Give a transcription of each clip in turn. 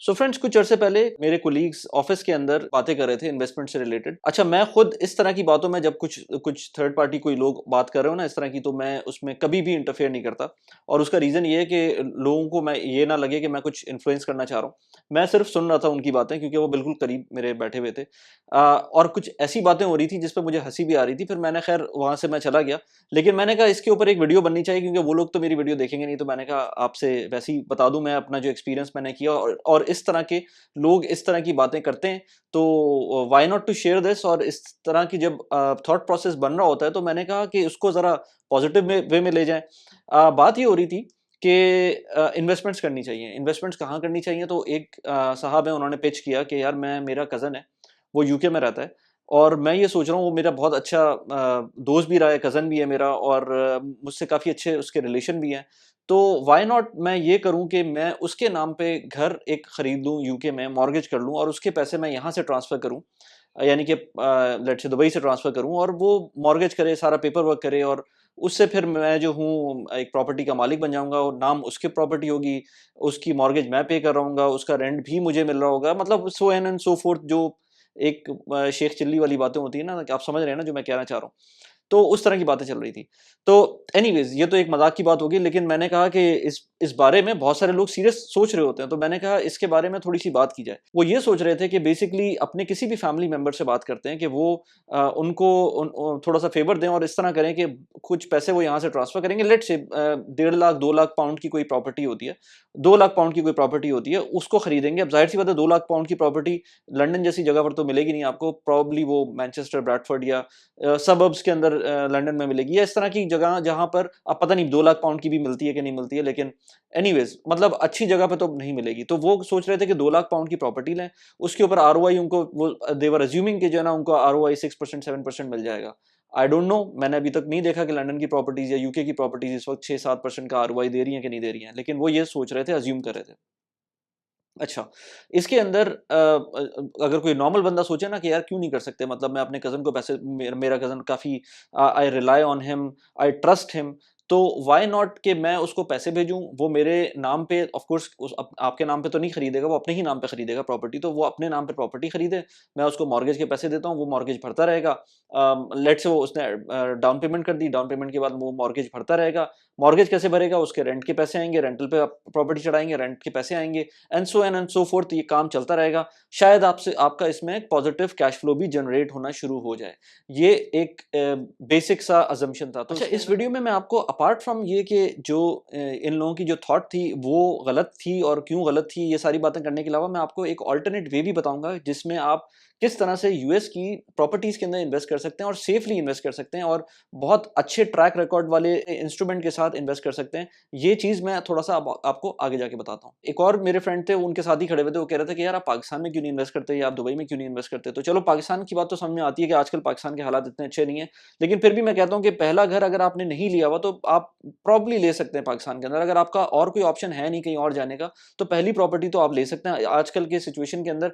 So friends, कुछ अर्से पहले मेरे कोलीग्स ऑफिस के अंदर बातें कर रहे थे इन्वेस्टमेंट से रिलेटेड। अच्छा, मैं खुद इस तरह की बातों में जब कुछ कुछ थर्ड पार्टी कोई लोग बात कर रहे हो ना इस तरह की, तो मैं उसमें कभी भी इंटरफेयर नहीं करता। और उसका रीजन ये है कि लोगों को मैं ये ना लगे कि मैं कुछ इन्फ्लुएंस करना चाह रहा हूँ। मैं सिर्फ सुन रहा था उनकी बातें, क्योंकि वो बिल्कुल करीब मेरे बैठे हुए थे। और कुछ ऐसी बातें हो रही थी जिस पर मुझे हंसी भी आ रही थी। फिर मैंने खैर वहां से मैं चला गया। लेकिन मैंने कहा इसके ऊपर एक वीडियो बननी चाहिए, क्योंकि वो लोग तो मेरी वीडियो देखेंगे नहीं। तो मैंने कहा आपसे वैसे ही बता दूं मैं अपना जो एक्सपीरियंस मैंने किया, और इस तरह के लोग इस तरह की बातें करते हैं, तो why not to share this. और इस तरह की जब थॉट प्रोसेस बन रहा होता है, तो मैंने कहा कि उसको ज़रा पॉजिटिव वे में ले जाएं। बात ये हो रही थी कि इन्वेस्टमेंट्स करनी चाहिए। इन्वेस्टमेंट्स कहाँ करनी चाहिए? तो एक साहब हैं, उन्होंने पिच किया कि यार मेरा कज़न है, वो यूके में रहता है, और मैं ये सोच रहा हूँ, वो मेरा बहुत अच्छा दोस्त भी रहा है, कज़न भी है मेरा, और मुझसे काफ़ी अच्छे उसके रिलेशन भी हैं। तो व्हाई नॉट मैं ये करूँ कि मैं उसके नाम पे घर एक खरीद लूँ यूके में, मॉर्गेज कर लूँ, और उसके पैसे मैं यहाँ से ट्रांसफ़र करूँ। यानी कि लेट्स से दुबई से ट्रांसफ़र करूँ, और वो मॉर्गेज करे, सारा पेपर वर्क करे, और उससे फिर मैं जो हूँ एक प्रॉपर्टी का मालिक बन जाऊँगा, और नाम उसकी प्रॉपर्टी होगी, उसकी मॉर्गेज मैं पे कर रहा हूँगा, उसका रेंट भी मुझे मिल रहा होगा। मतलब so on and so fourth, जो एक शेख चिल्ली वाली बातें होती है ना, कि आप समझ रहे हैं ना जो मैं कहना चाह रहा हूँ। तो उस तरह की बातें चल रही थी। तो एनीवेज़, ये तो एक मज़ाक की बात होगी, लेकिन मैंने कहा कि इस बारे में बहुत सारे लोग सीरियस सोच रहे होते हैं, तो मैंने कहा इसके बारे में थोड़ी-सी बात की जाए। वो ये सोच रहे थे कि बेसिकली अपने किसी भी फैमिली मेंबर से बात करते हैं कि वो उनको थोड़ा-सा फ़ेवर दें, और इस तरह करें कि कुछ पैसे वो यहाँ से ट्रांसफ़र करेंगे। Let's say 1.5 lakh 2 lakh pound की कोई प्रॉपर्टी होती है, 2 लाख पाउंड की कोई प्रॉपर्टी होती है, उसको खरीदेंगे। अब ज़ाहिर-सी बात है, 2 लाख पाउंड की प्रॉपर्टी लंदन जैसी जगह पर तो मिलेगी नहीं आपको, प्रोबेबली वो मैनचेस्टर, ब्रैडफोर्ड या सबर्ब्स के अंदर लंदन में मिलेगी, या इस तरह की जगह जहाँ पर अब पता नहीं 2 लाख पाउंड की भी मिलती है कि नहीं मिलती है, लेकिन एनीवेज़ मतलब अच्छी जगह पे तो नहीं मिलेगी। तो वो सोच रहे थे कि 2 लाख पाउंड की प्रॉपर्टी लें, उसके ऊपर आरओआई उनको वो दे वर अस्यूमिंग कि जो है ना उनको आरओआई 6% 7% मिल जाएगा। आई डोंट नो, मैंने अभी तक नहीं देखा कि लंदन की प्रॉपर्टीज़ या यूके की प्रॉपर्टीज़ इस वक़्त 6-7% का आरओआई दे रही हैं कि नहीं दे रही हैं, लेकिन वो ये सोच रहे थे, अस्यूम कर रहे थे। अच्छा, इसके अंदर अगर कोई नॉर्मल बंदा सोचे ना कि यार क्यों नहीं कर सकते, मतलब मैं अपने कज़न को पैसे, मेरा कज़न काफ़ी, I rely on him, I trust him, तो व्हाई नॉट कि मैं उसको पैसे भेजूँ, वो मेरे नाम पे, ऑफ कोर्स उस आपके नाम पे तो नहीं खरीदेगा, वो अपने ही नाम पे खरीदेगा प्रॉपर्टी, तो वो अपने नाम पे प्रॉपर्टी खरीदे, मैं उसको मॉर्गेज के पैसे देता हूँ, वो मॉर्गेज भरता रहेगा। लेट्स से वो उसने डाउन पेमेंट कर दी, डाउन पेमेंट के बाद वो मॉर्गेज भरता रहेगा। मॉर्गेज कैसे भरेगा? उसके रेंट के पैसे आएँगे, रेंटल पे आप प्रॉपर्टी चढ़ाएँगे, रेंट के पैसे आएँगे, एंड सो फोर्थ, ये काम चलता रहेगा। शायद आपसे आपका इसमें एक पॉजिटिव कैश फ्लो भी जनरेट होना शुरू हो जाए। ये एक बेसिक सा असम्पशन था। तो अच्छा, इस वीडियो में मैं आपको अपार्ट फ्रॉम ये कि जो इन लोगों की जो थॉट थी वो गलत थी और क्यों गलत थी, ये सारी बातें करने के अलावा मैं आपको एक अल्टरनेट वे भी बताऊँगा, जिसमें आप किस तरह से यूएस की प्रॉपर्टीज़ के अंदर इन्वेस्ट कर सकते हैं, और सेफली इन्वेस्ट कर सकते हैं, और बहुत अच्छे ट्रैक रिकॉर्ड वाले इंस्ट्रूमेंट के साथ इन्वेस्ट कर सकते हैं। ये चीज़ मैं थोड़ा-सा अब आपको आगे जाके बताता हूँ। एक और मेरे फ्रेंड थे, उनके साथ ही खड़े हुए थे, वो कह रहे थे कि यार आप पाकिस्तान में क्यों नहीं इन्वेस्ट करते, या आप दुबई में क्यों नहीं इन्वेस्ट करते? तो चलो, पाकिस्तान की बात तो समझ में आती है कि आजकल पाकिस्तान के हालात इतने अच्छे नहीं हैं। लेकिन फिर भी मैं कहता हूँ कि पहला घर अगर आपने नहीं लिया हुआ, तो आप प्रॉब्ली ले सकते हैं पाकिस्तान के अंदर। अगर आपका और कोई ऑप्शन है नहीं कहीं और जाने का, तो पहली प्रॉपर्टी तो आप ले सकते हैं। आजकल के सिचुएशन के अंदर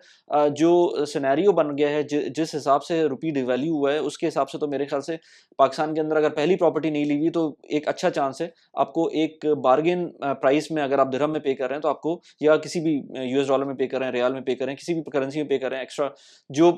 जो सिनेरियो बन गया है, जिस हिसाब से रुपये डिवैल्यू हुआ है, उसके हिसाब से तो मेरे ख्याल से पाकिस्तान के अंदर अगर पहली प्रॉपर्टी नहीं ली हुई, तो एक अच्छा चांस है आपको एक बार्गेन प्राइस में, अगर आप दिरहम में पे कर रहे हैं तो आपको, या किसी भी यूएस डॉलर में पे कर रहे हैं, रियाल में पे कर रहे हैं, किसी भी करेंसी में पे कर रहे हैं, एक्स्ट्रा जो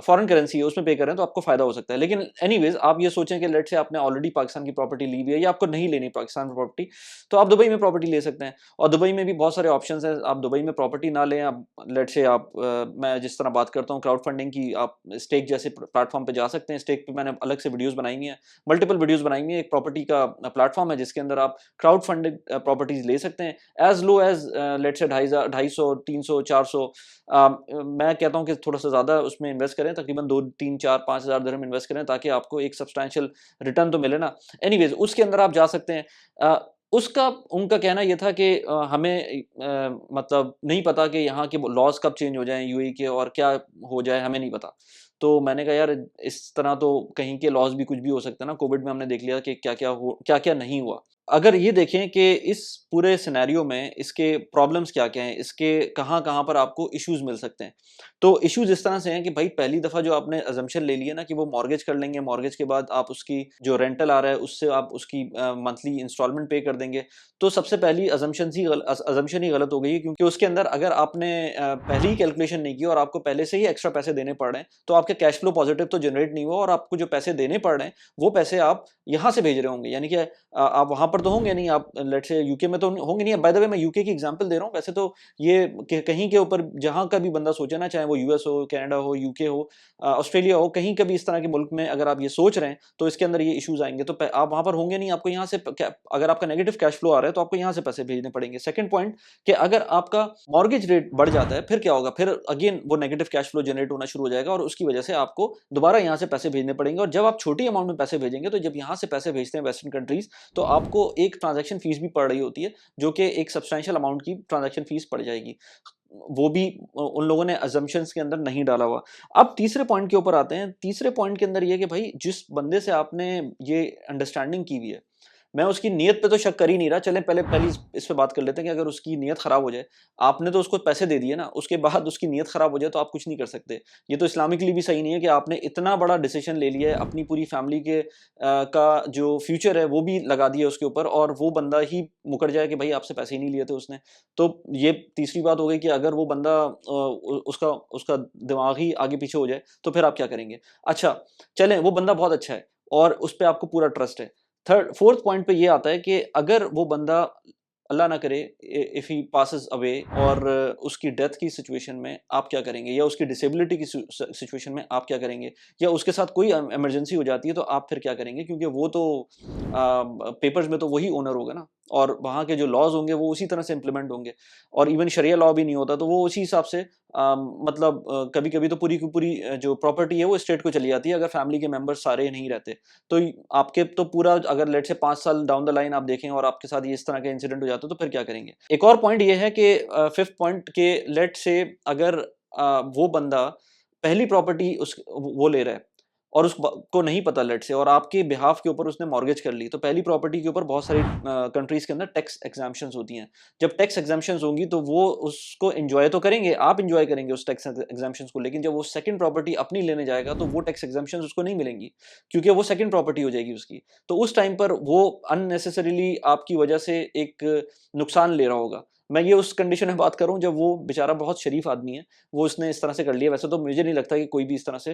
फॉरेन करेंसी है उसमें पे कर रहे हैं, तो आपको फायदा हो सकता है। लेकिन एनीवेज, आप ये सोचें कि लेट से आपने ऑलरेडी पाकिस्तान की प्रॉपर्टी ली हुई है, या आपको नहीं लेनी पाकिस्तान में प्रॉपर्टी, तो आप दुबई में प्रॉपर्टी ले सकते हैं। और दुबई में भी बहुत सारे ऑप्शन है। आप दुबई में प्रॉपर्टी ना लें, आप लेट से आप मैं जिस तरह बात करता हूँ क्राउड फंडिंग की, आप स्टेक जैसे प्लेटफॉर्म पे जा सकते हैं। स्टेक पे मैंने अलग से वीडियोस बनाई हुई हैं, मल्टीपल वीडियोस बनाई हुई हैं। एक प्रॉपर्टी का प्लेटफॉर्म है जिसके अंदर आप क्राउड फंडेड प्रॉपर्टीज ले सकते हैं, एज लो एज लेट से 250 300 400। मैं कहता हूँ कि थोड़ा सा ज़्यादा उसमें इन्वेस्ट करें, तकरीबन 2 3 4 5 हज़ार दिरहम इन्वेस्ट करें, ताकि आपको एक सब्सटैंशियल रिटर्न तो मिले ना। एनीवेज, उसके अंदर आप जा सकते हैं। उसका उनका कहना ये था कि हमें मतलब नहीं पता कि यहाँ के लॉज कब चेंज हो जाएँ यूएई के, और क्या हो जाए हमें नहीं पता। तो मैंने कहा यार, इस तरह तो कहीं के लॉज भी कुछ भी हो सकता है ना। कोविड में हमने देख लिया कि क्या-क्या नहीं हुआ। अगर ये देखें कि इस पूरे सिनेरियो में इसके प्रॉब्लम्स क्या-क्या हैं, इसके कहाँ-कहाँ पर आपको इश्यूज़ मिल सकते हैं। तो इश्यूज़ इस तरह से हैं कि भाई पहली दफ़ा जो आपने असम्पशन ले ली है ना कि वो मॉर्गेज कर लेंगे, मॉर्गेज के बाद आप उसकी जो रेंटल आ रहा है उससे आप उसकी मंथली इंस्टॉलमेंट पे कर देंगे। तो सबसे पहली असम्पशन ही गलत हो गई है, क्योंकि उसके अंदर अगर आपने पहले ही कैलकुलेशन नहीं की और आपको पहले से ही एक्स्ट्रा पैसे देने पड़ रहे हैं, तो आपके कैश फ्लो पॉजिटिव तो जनरेट नहीं हुआ और आपको जो पैसे देने पड़ रहे हैं, वो पैसे आप यहाँ से भेज रहे होंगे। यानी कि आप वहाँ पर तो होंगे नहीं, आप लेट्स से यूके में तो होंगे नहीं। बाय द वे मैं यूके की एग्जांपल दे रहा हूँ, वैसे तो ये कहीं के ऊपर जहाँ का भी बंदा सोचे ना, चाहे वो यूएस हो, कनाडा हो, यूके हो, ऑस्ट्रेलिया हो, कहीं का भी इस तरह के मुल्क में अगर आप ये सोच रहे हैं, तो इसके अंदर ये इश्यूज आएंगे। तो आप वहाँ पर होंगे नहीं, आपको यहाँ से अगर आपका नेगेटिव कैश फ्लो आ रहा है तो आपको यहाँ से पैसे भेजने पड़ेंगे। सेकंड पॉइंट कि अगर आपका मॉर्गेज रेट बढ़ जाता है, फिर क्या होगा? फिर अगेन वो नेगेटिव कैश फ्लो जनरेट होना शुरू हो जाएगा और उसकी वजह से आपको दोबारा यहाँ से पैसे भेजने पड़ेंगे। और जब आप छोटी अमाउंट में पैसे भेजेंगे, तो जब यहाँ से पैसे भेजते हैं वेस्टर्न कंट्रीज, तो आपको एक ट्रांजैक्शन फीस भी पड़ रही होती है, जो कि एक सब्सटेंशियल अमाउंट की ट्रांजैक्शन फीस पड़ जाएगी। वो भी उन लोगों ने असम्पशंस के अंदर नहीं डाला हुआ। अब तीसरे पॉइंट के ऊपर आते हैं। तीसरे पॉइंट के अंदर ये है कि भाई जिस बंदे से आपने ये अंडरस्टैंडिंग की हुई है, मैं उसकी नीयत पे तो शक कर ही नहीं रहा। चलें पहले पहली इस पे बात कर लेते हैं कि अगर उसकी नीयत खराब हो जाए, आपने तो उसको पैसे दे दिए ना, उसके बाद उसकी नीयत खराब हो जाए तो आप कुछ नहीं कर सकते। ये तो इस्लामिकली भी सही नहीं है कि आपने इतना बड़ा डिसीजन ले लिया है, अपनी पूरी फैमिली के का जो फ्यूचर है वो भी लगा दिया उसके ऊपर, और वो बंदा ही मुकर जाए कि भाई आपसे पैसे ही नहीं लिए थे उसने। तो ये तीसरी बात हो गई कि अगर वो बंदा उसका उसका दिमाग ही आगे पीछे हो जाए, तो फिर आप क्या करेंगे? अच्छा, चलें वो बंदा बहुत अच्छा है और उस पे आपको पूरा ट्रस्ट है। थर्ड फोर्थ पॉइंट पे ये आता है कि अगर वो बंदा, अल्लाह ना करे, इफ ही पासेस अवे, और उसकी डेथ की सिचुएशन में आप क्या करेंगे, या उसकी डिसेबिलिटी की सिचुएशन में आप क्या करेंगे, या उसके साथ कोई इमरजेंसी हो जाती है तो आप फिर क्या करेंगे? क्योंकि वो तो पेपर्स में तो वही ओनर होगा ना, और वहाँ के जो लॉज होंगे वो उसी तरह से इम्प्लीमेंट होंगे, और इवन शरिया लॉ भी नहीं होता तो वो उसी हिसाब से मतलब कभी कभी तो पूरी की पूरी जो प्रॉपर्टी है वो स्टेट को चली जाती है, अगर फैमिली के मेंबर्स सारे नहीं रहते। तो आपके तो पूरा, अगर लेट से 5 साल डाउन द लाइन आप देखें और आपके साथ ये इस तरह का इंसिडेंट हो जाता है, तो फिर क्या करेंगे? एक और पॉइंट ये है कि फिफ्थ पॉइंट के, लेट से अगर वो बंदा पहली प्रॉपर्टी उस वो ले रहा है और को नहीं पता, लेट से, और आपके बिहाफ के ऊपर उसने मॉर्गेज कर ली, तो पहली प्रॉपर्टी के ऊपर बहुत सारी कंट्रीज के अंदर टैक्स एग्जाम्पशंस होती हैं। जब टैक्स एग्जाम्पशंस होंगी तो वो उसको एंजॉय तो करेंगे, आप एंजॉय करेंगे उस टैक्स एग्जाम्पशंस को, लेकिन जब वो सेकंड प्रॉपर्टी अपनी लेने जाएगा तो वो टैक्स एग्जाम्पशंस उसको नहीं मिलेंगी, क्योंकि वो सेकंड प्रॉपर्टी हो जाएगी उसकी। तो उस टाइम पर वो अननेसेसरीली आपकी वजह से एक नुकसान ले रहा होगा। मैं ये उस कंडीशन में बात कर रहा हूँ जब वो बेचारा बहुत शरीफ आदमी है, वो उसने इस तरह से कर लिया। वैसे तो मुझे नहीं लगता कि कोई भी इस तरह से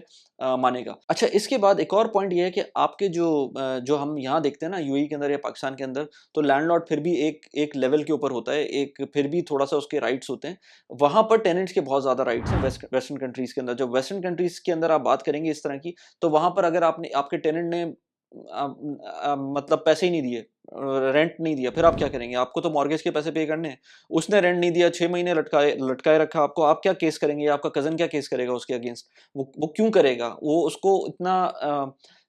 मानेगा। अच्छा, इसके बाद एक और पॉइंट ये है कि आपके जो हम यहाँ देखते हैं ना यूएई के अंदर या पाकिस्तान के अंदर, तो लैंडलॉर्ड फिर भी एक एक लेवल के ऊपर होता है, एक फिर भी थोड़ा-सा उसके राइट्स होते हैं। वहाँ पर टेनेंट्स के बहुत ज़्यादा राइट्स हैं वेस्टर्न कंट्रीज़ के अंदर। जब वेस्टर्न कंट्रीज़ के अंदर आप बात करेंगे इस तरह की, तो वहाँ पर अगर आपने आपके टेनेंट ने मतलब पैसे ही नहीं दिए, रेंट नहीं दिया, फिर आप क्या करेंगे? आपको तो मॉर्गेज के पैसे पे करने हैं। उसने रेंट नहीं दिया, 6 महीने लटकाए लटकाए रखा आपको, आप क्या केस करेंगे? या आपका कज़न क्या केस करेगा उसके अगेंस्ट? वो क्यों करेगा? वो उसको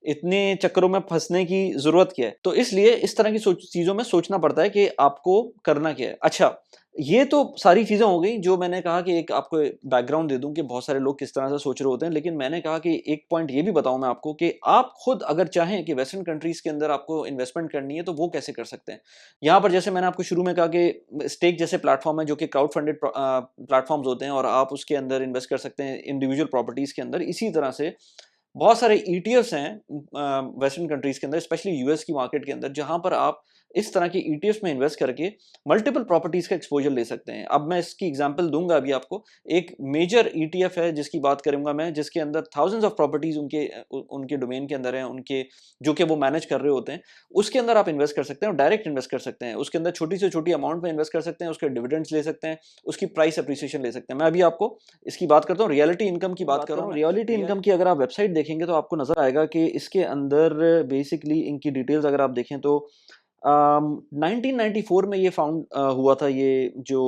इतने चक्करों में फँसने की ज़रूरत क्या है? तो इसलिए इस तरह की चीज़ों में सोचना पड़ता है कि आपको करना क्या है। अच्छा, ये तो सारी चीज़ें हो गई जो मैंने कहा कि एक आपको बैकग्राउंड दे दूँ कि बहुत सारे लोग किस तरह से सोच रहे होते हैं। लेकिन मैंने कहा कि एक पॉइंट ये भी बताऊँ मैं आपको कि आप खुद अगर चाहें कि वेस्टर्न कंट्रीज़ के अंदर आपको इन्वेस्टमेंट करनी है, तो वो कैसे कर सकते हैं। यहाँ पर जैसे मैंने आपको शुरू में कहा कि स्टेक जैसे प्लेटफ़ॉर्म है जो कि क्राउड फंडेड प्लेटफ़ॉर्म्स होते हैं, और आप उसके अंदर इन्वेस्ट कर सकते हैं इंडिविजुअल प्रॉपर्टीज़ के अंदर। इसी तरह से बहुत सारे ईटीएफ्स हैं वेस्टर्न कंट्रीज़ के अंदर, स्पेशली यूएस की मार्केट के अंदर, जहाँ पर आप इस तरह के ईटीएफ्स में इन्वेस्ट करके मल्टीपल प्रॉपर्टीज़ का एक्सपोज़र ले सकते हैं। अब मैं इसकी एग्ज़ाम्पल दूँगा अभी आपको। एक मेजर ईटीएफ है जिसकी बात करूँगा मैं, जिसके अंदर थाउज़ेंड्स ऑफ प्रॉपर्टीज़ उनके डोमेन के अंदर हैं, उनके जो कि वो मैनेज कर रहे होते हैं। उसके अंदर आप इन्वेस्ट कर सकते हैं और डायरेक्ट इन्वेस्ट कर सकते हैं। उसके अंदर छोटी से छोटी अमाउंट में इन्वेस्ट कर सकते हैं, उसके डिविडेंड्स ले सकते हैं, उसकी प्राइस एप्रिसिएशन ले सकते हैं। मैं अभी आपको इसकी बात करता हूँ, रियलिटी इनकम की बात कर रहा हूँ। रियलिटी इनकम की अगर आप वेबसाइट देखेंगे तो आपको नज़र आएगा कि इसके अंदर बेसिकली इनकी डिटेल्स अगर आप देखें तो 1994 में ये फाउंड हुआ था, ये जो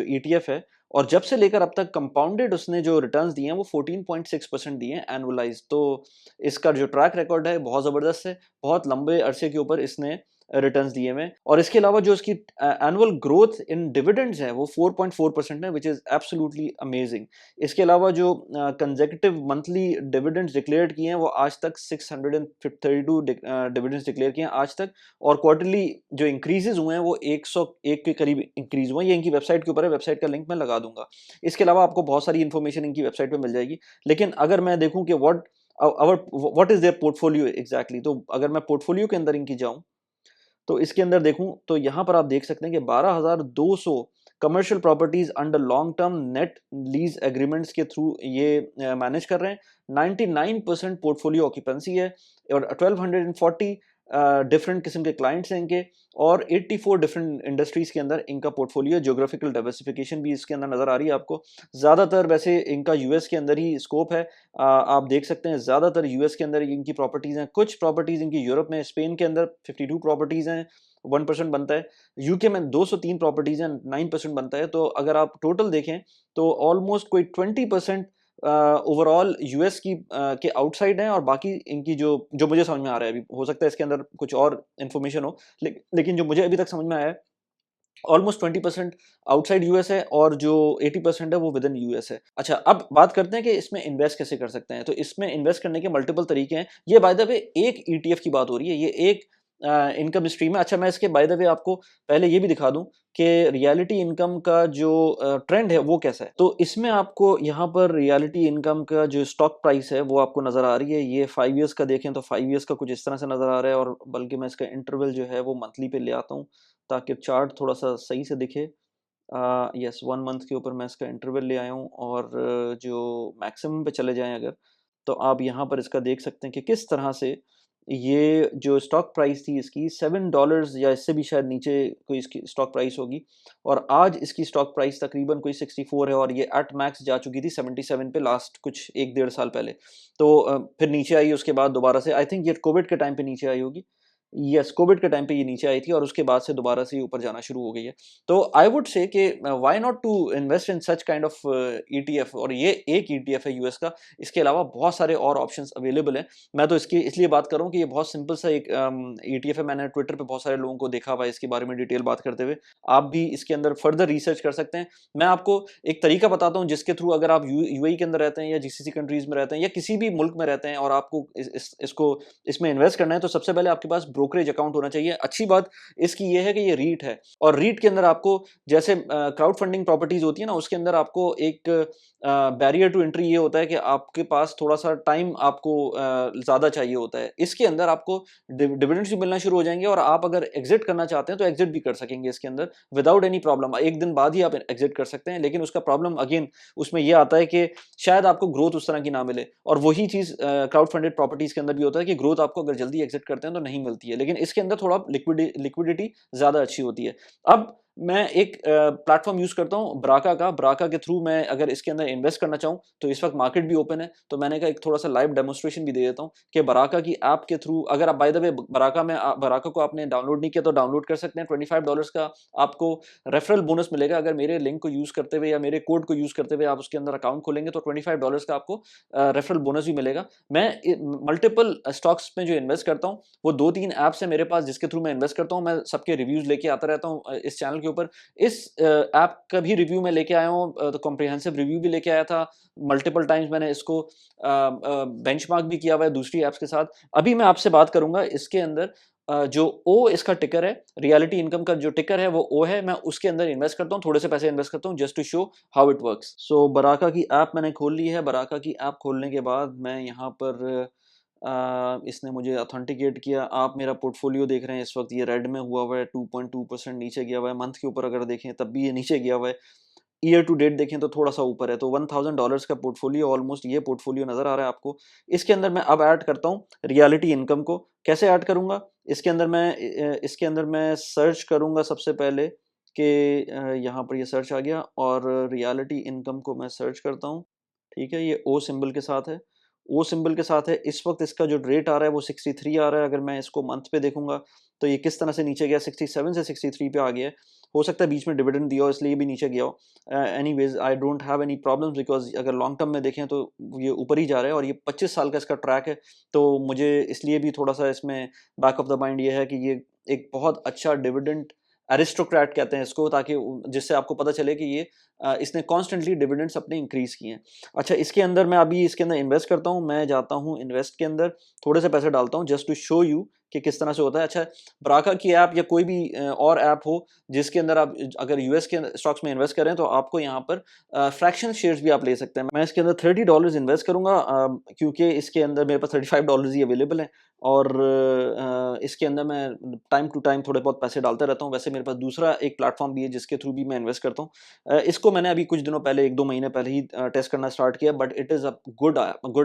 ईटीएफ है, और जब से लेकर अब तक कंपाउंडेड उसने जो रिटर्न्स दिए हैं वो 14.6% दिए हैं एनुअलाइज्ड। तो इसका जो ट्रैक रिकॉर्ड है बहुत ज़बरदस्त है, बहुत लंबे अरसे के ऊपर इसने रिटर्न्स दिए हुए हैं। और इसके अलावा जो इसकी एनुअल ग्रोथ इन डिविडेंड्स है वो 4.4% है, विच इज़ एब्सोल्युटली अमेजिंग। इसके अलावा जो कंसेक्यूटिव मंथली डिविडेंड्स डिक्लेयर किए हैं वो आज तक 632 डिविडेंड्स डिक्लेयर किए हैं आज तक, और क्वार्टरली जो इंक्रीजेज हुए हैं वो 101 के करीब इंक्रीज हुए हैं। ये इनकी वेबसाइट के ऊपर है, वेबसाइट का लिंक मैं लगा दूंगा। इसके अलावा आपको बहुत सारी इन्फॉर्मेशन इनकी वेबसाइट पे मिल जाएगी। लेकिन अगर मैं देखूं कि what is their portfolio exactly, तो अगर मैं पोर्टफोलियो के अंदर इनकी जाऊं तो इसके अंदर देखूं तो यहाँ पर आप देख सकते हैं कि 12,200 commercial properties under long term net lease agreements के थ्रू ये मैनेज कर रहे हैं। 99% पोर्टफोलियो ऑक्यूपेंसी है, और 1240 डिफरेंट किस्म के क्लाइंट्स हैं इनके, और 84 डिफरेंट इंडस्ट्रीज के अंदर इनका पोर्टफोलियो। ज्योग्राफिकल डाइवर्सिफिकेशन भी इसके अंदर नजर आ रही है आपको। ज़्यादातर वैसे इनका यूएस के अंदर ही स्कोप है। आप देख सकते हैं ज़्यादातर यूएस के अंदर इनकी प्रॉपर्टीज़ हैं। कुछ प्रॉपर्टीज़ इनकी यूरोप में, स्पेन के अंदर 52 प्रॉपर्टीज़ हैं, 1% बनता है। यूके में 203 प्रॉपर्टीज़ हैं, 9% बनता है। तो अगर आप टोटल देखें तो ऑलमोस्ट कोई 20% ओवरऑल यूएस की के आउटसाइड हैं, और बाकी इनकी जो जो मुझे समझ में आ रहा है, अभी हो सकता है इसके अंदर कुछ और इन्फॉर्मेशन हो, लेकिन जो मुझे अभी तक समझ में आया है ऑलमोस्ट 20% आउटसाइड यूएस है, और जो 80% है वो विद इन यूएस है। अच्छा, अब बात करते हैं कि इसमें इन्वेस्ट कैसे कर सकते हैं। तो इसमें इन्वेस्ट करने के मल्टीपल तरीके हैं। ये बाय द वे एक ईटीएफ की बात हो रही है, ये एक इनकम स्ट्रीम है। अच्छा, मैं इसके बाय द वे आपको पहले ये भी दिखा दूं कि रियलिटी इनकम का जो ट्रेंड है वो कैसा है। तो इसमें आपको यहाँ पर रियलिटी इनकम का जो स्टॉक प्राइस है वो आपको नजर आ रही है। ये 5 ईयर्स का देखें तो 5 ईयर्स का कुछ इस तरह से नजर आ रहा है, और बल्कि मैं इसका इंटरवल जो है वो मंथली पे ले आता हूँ ताकि चार्ट थोड़ा सा सही से दिखे। यस, 1 मंथ के ऊपर मैं इसका इंटरवल ले आया हूँ, और जो मैक्सिमम पे चले जाएं अगर, तो आप यहाँ पर इसका देख सकते हैं कि किस तरह से ये जो स्टॉक प्राइस थी इसकी $7 या इससे भी शायद नीचे कोई इसकी स्टॉक प्राइस होगी, और आज इसकी स्टॉक प्राइस तकरीबन कोई 64 है, और ये एट मैक्स जा चुकी थी 77 पे लास्ट कुछ 1-1.5 साल पहले। तो फिर नीचे आई, उसके बाद दोबारा से आई थिंक ये कोविड के टाइम पे नीचे आई होगी। यस, कोविड के टाइम पे ये नीचे आई थी, और उसके बाद से दोबारा से ये ऊपर जाना शुरू हो गई है। तो आई वुड से कि why not to invest in such kind of ETF, और ये एक ईटीएफ है यूएस का। इसके अलावा बहुत सारे और ऑप्शंस अवेलेबल हैं। मैं तो इसकी इसलिए बात कर रहा हूँ कि ये बहुत सिंपल सा एक ईटीएफ है। मैंने ट्विटर पे बहुत सारे लोगों को देखा हुआ है इसके बारे में डिटेल बात करते हुए। आप भी इसके अंदर फर्दर रिसर्च कर सकते हैं। मैं आपको एक तरीका बताता हूँ जिसके थ्रू अगर आप यूएई के अंदर रहते हैं या जीसीसी कंट्रीज में रहते हैं या किसी भी मुल्क में रहते हैं और आपको इसको इसमें इन्वेस्ट करना है, तो सबसे पहले आपके पास ब्रोकरेज अकाउंट होना चाहिए। अच्छी बात इसकी ये है कि ये रीट है, और रीट के अंदर आपको जैसे क्राउड फंडिंग प्रॉपर्टीज होती है ना, उसके अंदर आपको एक बैरियर टू एंट्री ये होता है कि आपके पास थोड़ा सा टाइम आपको ज्यादा चाहिए होता है। इसके अंदर आपको डिविडेंड्स भी मिलना शुरू हो जाएंगे, और आप अगर एग्जिट करना चाहते हैं तो एग्जिट भी कर सकेंगे इसके अंदर विदाउट एनी प्रॉब्लम। एक दिन बाद ही आप एग्जिट कर सकते हैं, लेकिन उसका प्रॉब्लम अगेन उसमें यह आता है कि शायद आपको ग्रोथ उस तरह की ना मिले, और वही चीज क्राउड फंडेड प्रॉपर्टीज के अंदर भी होता है कि ग्रोथ आपको अगर जल्दी एग्जिट करते हैं तो नहीं मिलती है, लेकिन इसके अंदर थोड़ा लिक्विडिटी ज्यादा अच्छी होती है। अब मैं एक प्लेटफॉर्म यूज करता हूँ ब्राका के थ्रू मैं अगर इसके अंदर इन्वेस्ट करना चाहूँ तो इस वक्त मार्केट भी ओपन है, तो मैंने कहा एक थोड़ा सा लाइव डेमोस्ट्रेशन भी दे देता हूँ कि ब्राका की ऐप के थ्रू अगर आप बाय द वे ब्राका को आपने डाउनलोड नहीं किया तो डाउनलोड कर सकते हैं। $25 का आपको रेफरल बोनस मिलेगा अगर मेरे लिंक को यूज करते हुए या मेरे कोड को यूज करते हुए आप उसके अंदर अकाउंट खोलेंगे, तो $25 का आपको रेफरल बोनस भी मिलेगा। मैं मल्टीपल स्टॉक्स में जो इन्वेस्ट करता हूँ वो 2-3 ऐप्स है मेरे पास जिसके थ्रू मैं इन्वेस्ट करता हूँ। मैं सबके रिव्यूज लेके आता रहता हूँ इस चैनल के ऊपर। इस ऐप का भी रिव्यू मैं लेके आया हूँ, तो कॉम्प्रिहेंसिव रिव्यू भी लेके आया था। मल्टीपल टाइम्स मैंने इसको बेंचमार्क भी किया हुआ है दूसरी ऐप्स के साथ। अभी मैं आपसे बात करूंगा इसके अंदर जो ओ इसका टिकर है, रियलिटी इनकम का जो टिकर है वो ओ है। मैं उसके अंदर इन्वेस्ट करता हूँ, थोड़े से पैसे इन्वेस्ट करता हूँ just to show how it works. So Baraka की ऐप मैंने खोल ली है। बराका की ऐप खोलने के बाद मैं यहाँ पर इसने मुझे ऑथेंटिकेट किया। आप मेरा पोर्टफोलियो देख रहे हैं, इस वक्त ये रेड में हुआ हुआ है, 2.2% नीचे गया हुआ है। मंथ के ऊपर अगर देखें तब भी ये नीचे गया हुआ है। ईयर टू डेट देखें तो थोड़ा सा ऊपर है। तो $1000 का पोर्टफोलियो ऑलमोस्ट ये पोर्टफोलियो नजर आ रहा है आपको। इसके अंदर मैं अब ऐड करता हूँ रियलिटी इनकम को। कैसे ऐड करूंगा इसके अंदर मैं सर्च करूंगा सबसे पहले कि यहाँ पर ये सर्च आ गया, और रियलिटी इनकम को मैं सर्च करता हूँ। ठीक है, ये ओ सिंबल के साथ है, ओ सिंबल के साथ है। इस वक्त इसका जो रेट आ रहा है वो 63 आ रहा है। अगर मैं इसको मंथ पे देखूंगा तो ये किस तरह से नीचे गया, 67 से 63 पे आ गया है। हो सकता है बीच में डिविडेंड दिया हो इसलिए भी नीचे गया हो। Anyways I don't have any problems, because अगर लॉन्ग टर्म में देखें तो ये ऊपर ही जा रहा है, और ये 25 साल का इसका ट्रैक है। तो मुझे इसलिए भी थोड़ा सा इसमें बैक ऑफ द माइंड ये है कि ये एक बहुत अच्छा डिविडेंड एरिस्टोक्रेट कहते हैं इसको, ताकि जिससे आपको पता चले कि ये इसने कॉन्स्टेंटली डिविडेंड्स अपने इंक्रीज किए हैं। अच्छा, इसके अंदर मैं अभी इसके अंदर इन्वेस्ट करता हूँ, मैं जाता हूँ इन्वेस्ट के अंदर, थोड़े से पैसे डालता हूँ जस्ट टू शो यू कि किस तरह से होता है। अच्छा, ब्राका की ऐप या कोई भी और ऐप हो जिसके अंदर आप अगर यूएस के स्टॉक्स में इन्वेस्ट करें तो आपको यहाँ पर फ्रैक्शन शेयर्स भी आप ले सकते हैं। मैं इसके अंदर $30 इन्वेस्ट करूंगा, क्योंकि इसके अंदर मेरे पास $35 ही अवेलेबल हैं, और इसके अंदर मैं टाइम टू टाइम थोड़े बहुत पैसे डालता रहता हूँ। वैसे मेरे पास दूसरा एक प्लेटफॉर्म भी है जिसके थ्रू भी मैं इन्वेस्ट करता हूँ। इसको मैंने अभी कुछ दिनों पहले, 1-2 महीने पहले ही टेस्ट करना स्टार्ट किया, but it is a good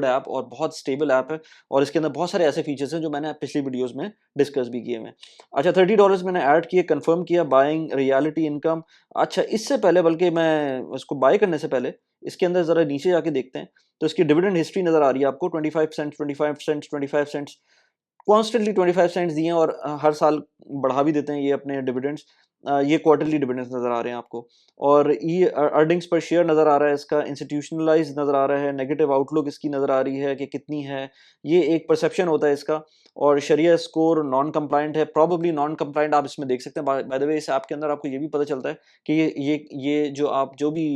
app और बहुत स्टेबल ऐप है, और इसके अंदर बहुत सारे ऐसे फीचर्स हैं जो मैंने पिछली वीडियोज़ में डिस्कस भी किए हुए हैं। अच्छा, $30 मैंने ऐड किए, कन्फर्म किया, बाइंग रियलिटी इनकम। अच्छा, इससे पहले, बल्कि मैं इसको बाय करने से पहले इसके अंदर ज़रा नीचे जाके देखते हैं, तो इसकी डिविडेंड हिस्ट्री नज़र आ रही है आपको, 25 cents, 25 cents, 25 cents, constantly 25 cents दिए हैं, और हर साल बढ़ा भी देते हैं ये अपने डिविडेंड्स। ये क्वार्टरली डिविडेंड्स नज़र आ रहे हैं आपको, और ये अर्निंग्स पर शेयर नज़र आ रहा है इसका, इंस्टीट्यूशनलाइज नज़र आ रहा है, नेगेटिव आउटलुक इसकी नज़र आ रही है कि कितनी है, ये एक परसेप्शन होता है इसका। और शरिया स्कोर नॉन कंप्लाइंट है, प्रॉबेबली नॉन कंप्लाइंट आप इसमें देख सकते हैं। बाय द वे, इस ऐप के अंदर आपको ये भी पता चलता है कि ये जो आप जो भी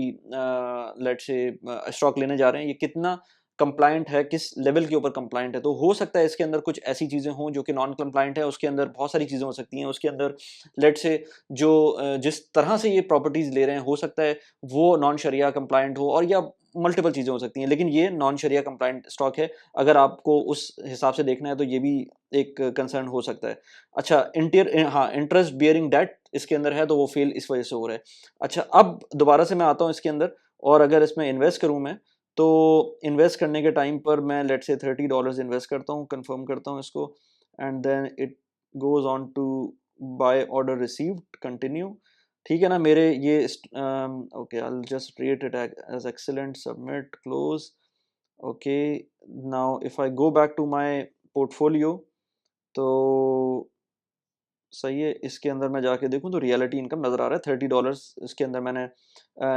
लेट्स से स्टॉक लेने जा रहे हैं, ये कितना कंप्लायंट है, किस लेवल के ऊपर कंप्लायंट है। तो हो सकता है इसके अंदर कुछ ऐसी चीज़ें हों जो कि नॉन कंप्लायंट है, उसके अंदर बहुत सारी चीज़ें हो सकती हैं। उसके अंदर लेट्स से जो जिस तरह से ये प्रॉपर्टीज़ ले रहे हैं, हो सकता है वो नॉन शरिया कंप्लायंट हो, और या मल्टीपल चीज़ें हो सकती हैं, लेकिन ये नॉन शरिया कंप्लायंट स्टॉक है। अगर आपको उस हिसाब से देखना है तो ये भी एक कंसर्न हो सकता है। अच्छा, इंटरेस्ट बियरिंग डेट इसके अंदर है, तो वो फेल इस वजह से हो रहा है। अच्छा, अब दोबारा से मैं आता हूँ इसके अंदर, और अगर इसमें इन्वेस्ट करूँ मैं, तो इन्वेस्ट करने के टाइम पर मैं लेट्स से $30 इन्वेस्ट करता हूँ, कंफर्म करता हूँ इसको, and then it goes on to buy order received, continue. ठीक है ना, मेरे ये okay, I will just rate it as excellent, submit, close. Okay, now if I go back to my portfolio, तो सही है, इसके अंदर मैं जाके देखूँ तो रियलिटी इनकम नज़र आ रहा है। $30 इसके अंदर मैंने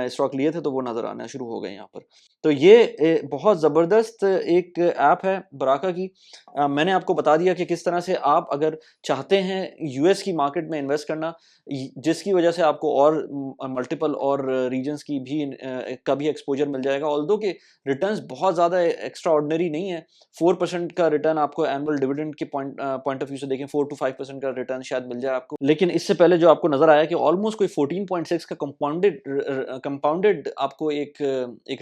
स्टॉक लिए थे, तो वो नज़र आना शुरू हो गए यहाँ पर। तो ये बहुत ज़बरदस्त एक ऐप है ब्राका की। मैंने आपको बता दिया कि किस तरह से आप अगर चाहते हैं यूएस की मार्केट में इन्वेस्ट करना, जिसकी वजह से आपको और मल्टीपल और रीजन्स की भी का भी एक्सपोजर मिल जाएगा। ऑल्दो के रिटर्न्स बहुत ज़्यादा एक्स्ट्रा ऑर्डिनरी नहीं है। 4% का रिटर्न आपको एनुअल डिविडेंड के पॉइंट ऑफ व्यू से देखें, 4 to 5% का रिटर्न शायद मिल जाए आपको। लेकिन इससे पहले जो आपको नजर आया कि ऑलमोस्ट कोई 14.6 का कंपाउंडेड आपको एक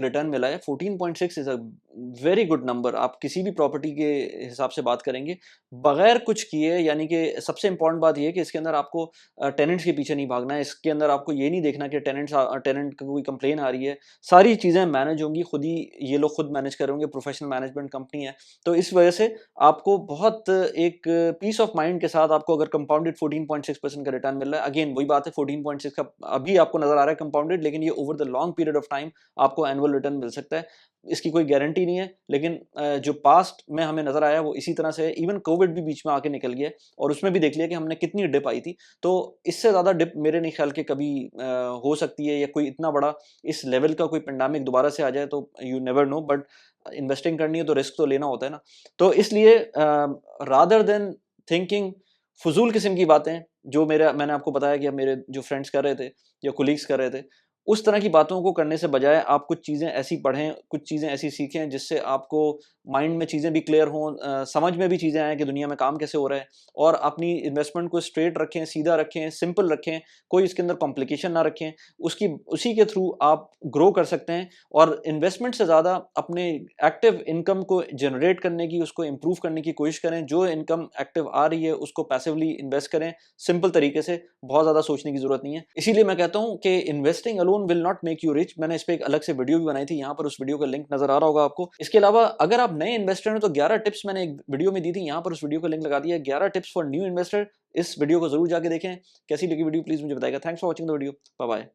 रिटर्न मिला है। 14.6 is a very good number. आप किसी भी प्रॉपर्टी के हिसाब से बात करेंगे बगैर कुछ किए, यानी कि सबसे इंपॉर्टेंट बात यह है कि इसके अंदर आपको टेनेंट्स के पीछे नहीं भागना है। इसके अंदर आपको ये नहीं देखना कि टेनेंट का कोई कंप्लेन आ रही है। सारी चीज़ें मैनेज होंगी खुद ही, ये लोग खुद मैनेज करेंगे, प्रोफेशनल मैनेजमेंट कंपनी है। तो इस वजह से आपको बहुत एक पीस ऑफ माइंड के साथ, आपको अगर कंपाउंडेड 14.6% का रिटर्न मिल रहा है, अगेन वही बात है, 14.6 का अभी आपको नजर आ रहा है कंपाउंडेड, लेकिन ये over the long period of time आपको एनुअल रिटर्न मिल सकता है। इसकी कोई गारंटी नहीं है, लेकिन जो पास्ट में हमें नजर आया वो इसी तरह से है। इवन कोविड भी बीच में आके निकल गया, और उसमें भी देख लिया कि हमने कितनी डिप आई थी। तो इससे ज़्यादा डिप मेरे नहीं ख्याल के कभी हो सकती है, या कोई इतना बड़ा इस लेवल का कोई पेंडेमिक दोबारा से आ जाए, तो you never know. But investing करनी है तो रिस्क तो लेना होता है ना। तो इसलिए रादर देन थिंकिंग फजूल किस्म की बातें, जो मैंने आपको बताया कि मेरे जो फ्रेंड्स कर रहे थे या कोलीग्स कर रहे थे, उस तरह की बातों को करने से बजाय आप कुछ चीज़ें ऐसी पढ़ें, कुछ चीज़ें ऐसी सीखें जिससे आपको माइंड में चीज़ें भी क्लियर हों, समझ में भी चीज़ें आएँ कि दुनिया में काम कैसे हो रहा है, और अपनी इन्वेस्टमेंट को स्ट्रेट रखें, सीधा रखें, सिंपल रखें, कोई इसके अंदर कॉम्प्लिकेशन ना रखें। उसी के थ्रू आप ग्रो कर सकते हैं, और इन्वेस्टमेंट से ज़्यादा अपने एक्टिव इनकम को जनरेट करने की, उसको इम्प्रूव करने की कोशिश करें। जो इनकम एक्टिव आ रही है उसको पैसिवली इन्वेस्ट करें, सिंपल तरीके से, बहुत ज़्यादा सोचने की ज़रूरत नहीं है। इसीलिए मैं कहता हूँ कि investing alone will not make you rich. मैंने इस पे एक अलग से वीडियो भी बनाई थी, यहाँ पर उस वीडियो का लिंक नज़र आ रहा होगा आपको। इसके अलावा अगर आप नए इन्वेस्टर हैं तो 11 टिप्स मैंने एक वीडियो में दी थी, यहाँ पर उस वीडियो का लिंक लगा दिया है, 11 टिप्स फॉर न्यू इन्वेस्टर। इस वीडियो को ज़रूर जाके देखें। कैसी लगी वीडियो प्लीज़ मुझे बताइएगा। Thanks for watching the video. Bye bye.